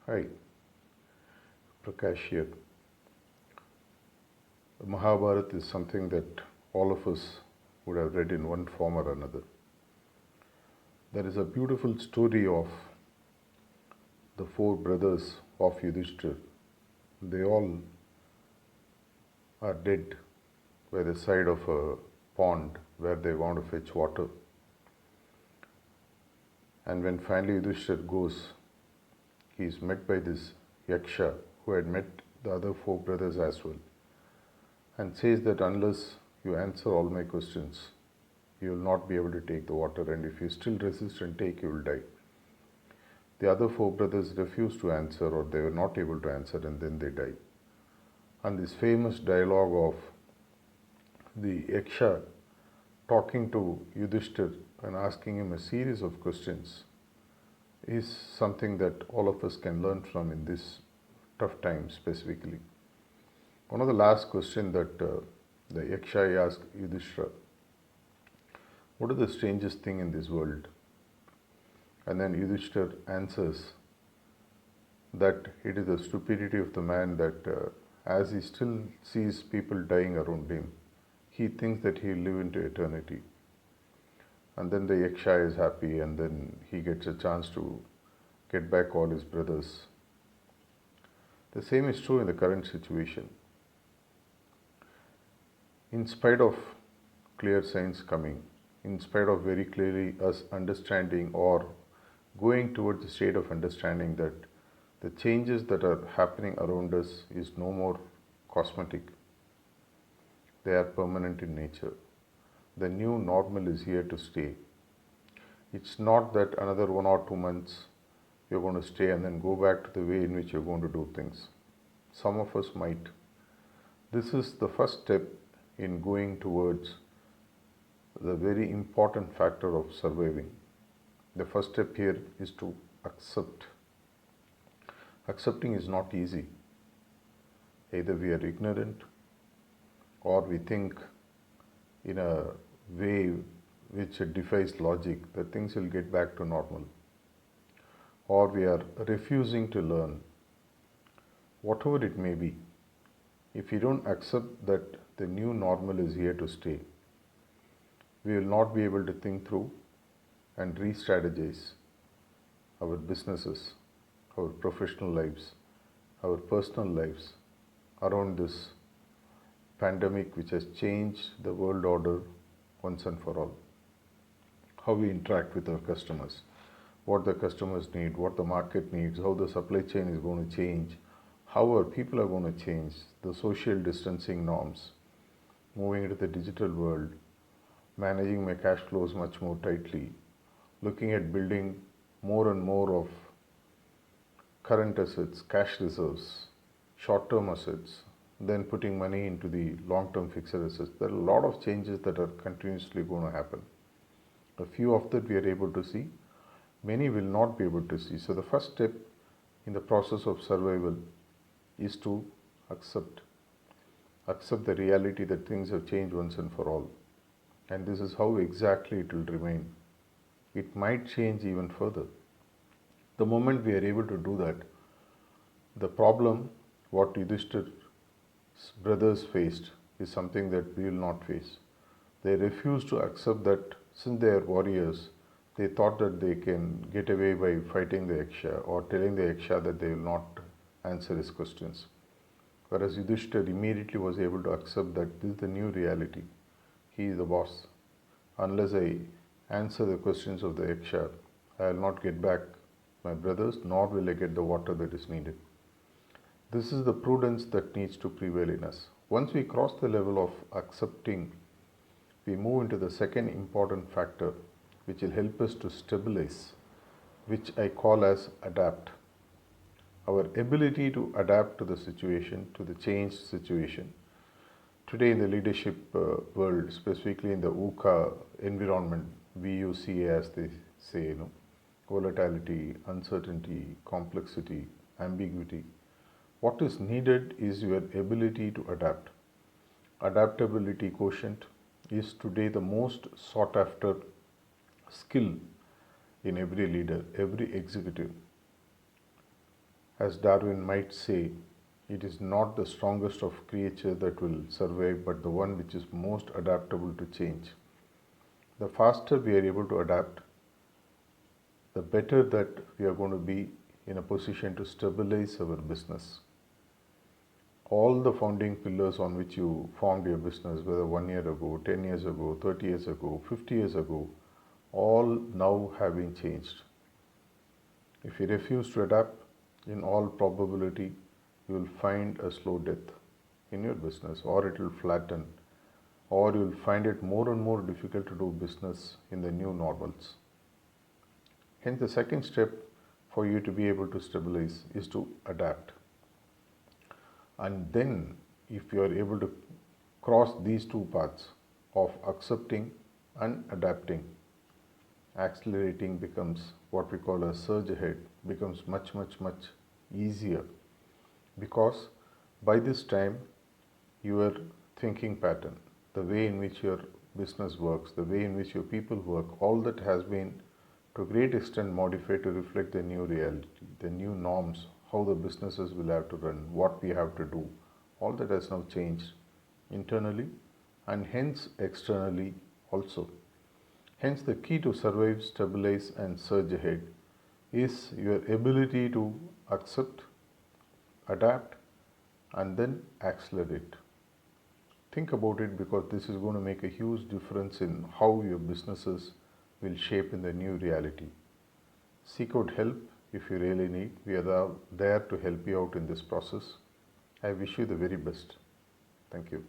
Hi, Prakash here. The Mahabharata is something that all of us would have read in one form or another. There is a beautiful story of the four brothers of Yudhishthir. They all are dead by the side of a pond where they want to fetch water. And when finally Yudhishthir goes, he is met by this Yaksha who had met the other four brothers as well, and says that unless you answer all my questions, you will not be able to take the water, and if you still resist and take, you will die. The other four brothers refused to answer, or they were not able to answer, and then they died. And this famous dialogue of the Yaksha talking to Yudhishthir and asking him a series of questions is something that all of us can learn from in this tough time specifically. One of the last questions that the Yaksha asked Yudhishthira, what is the strangest thing in this world? And then Yudhishthir answers that it is the stupidity of the man that as he still sees people dying around him, he thinks that he will live into eternity. And then the Yaksha is happy, and then he gets a chance to get back all his brothers. The same is true in the current situation. In spite of clear signs coming, in spite of very clearly us understanding or going towards the state of understanding that the changes that are happening around us is no more cosmetic. They are permanent in nature. The new normal is here to stay. It's not that another 1 or 2 months you're going to stay and then go back to the way in which you're going to do things. Some of us might. This is the first step in going towards the very important factor of surviving. The first step here is to accept. Accepting is not easy. Either we are ignorant or we think in a way which defies logic that things will get back to normal, or we are refusing to learn. Whatever it may be, if we don't accept that the new normal is here to stay, we will not be able to think through and re-strategize our businesses, our professional lives, our personal lives around this pandemic which has changed the world order once and for all. How we interact with our customers, what the customers need, what the market needs, how the supply chain is going to change, how our people are going to change, the social distancing norms, moving into the digital world, managing my cash flows much more tightly, looking at building more and more of current assets, cash reserves, short-term assets, then putting money into the long-term fixed assets. There are a lot of changes that are continuously going to happen. A few of that we are able to see, many will not be able to see. So the first step in the process of survival is to accept the reality that things have changed once and for all. And this is how exactly it will remain. It might change even further. The moment we are able to do that, the problem what Yudhishthir's brothers faced is something that we will not face. They refuse to accept that since they are warriors, they thought that they can get away by fighting the Yaksha or telling the Yaksha that they will not answer his questions. Whereas Yudhishthir immediately was able to accept that this is the new reality. He is the boss. Unless I answer the questions of the Yaksha, I will not get back my brothers, nor will I get the water that is needed. This is the prudence that needs to prevail in us. Once we cross the level of accepting, we move into the second important factor which will help us to stabilize, which I call as adapt. Our ability to adapt to the situation, to the changed situation. Today in the leadership world, specifically in the VUCA environment, VUCA as they say, volatility, uncertainty, complexity, ambiguity. What is needed is your ability to adapt. Adaptability quotient is today the most sought after skill in every leader, every executive. as Darwin might say, it is not the strongest of creature that will survive, but the one which is most adaptable to change. The faster we are able to adapt, the better that we are going to be in a position to stabilize our business. All the founding pillars on which you formed your business, whether 1 year ago, 10 years ago, 30 years ago, 50 years ago, all now have been changed. If you refuse to adapt, in all probability, you will find a slow death in your business, or it will flatten, or you will find it more and more difficult to do business in the new normals. Hence, the second step for you to be able to stabilize is to adapt. And then, if you are able to cross these two paths of accepting and adapting, accelerating becomes what we call a surge ahead, becomes much easier, because by this time your thinking pattern, the way in which your business works, the way in which your people work, all that has been to a great extent modified to reflect the new reality, the new norms, how the businesses will have to run, what we have to do. All that has now changed internally and hence externally also. Hence, the key to survive, stabilize, and surge ahead is your ability to accept, adapt, and then accelerate. Think about it, because this is going to make a huge difference in how your businesses will shape in the new reality. Seek out help if you really need. We are there to help you out in this process. I wish you the very best. Thank you.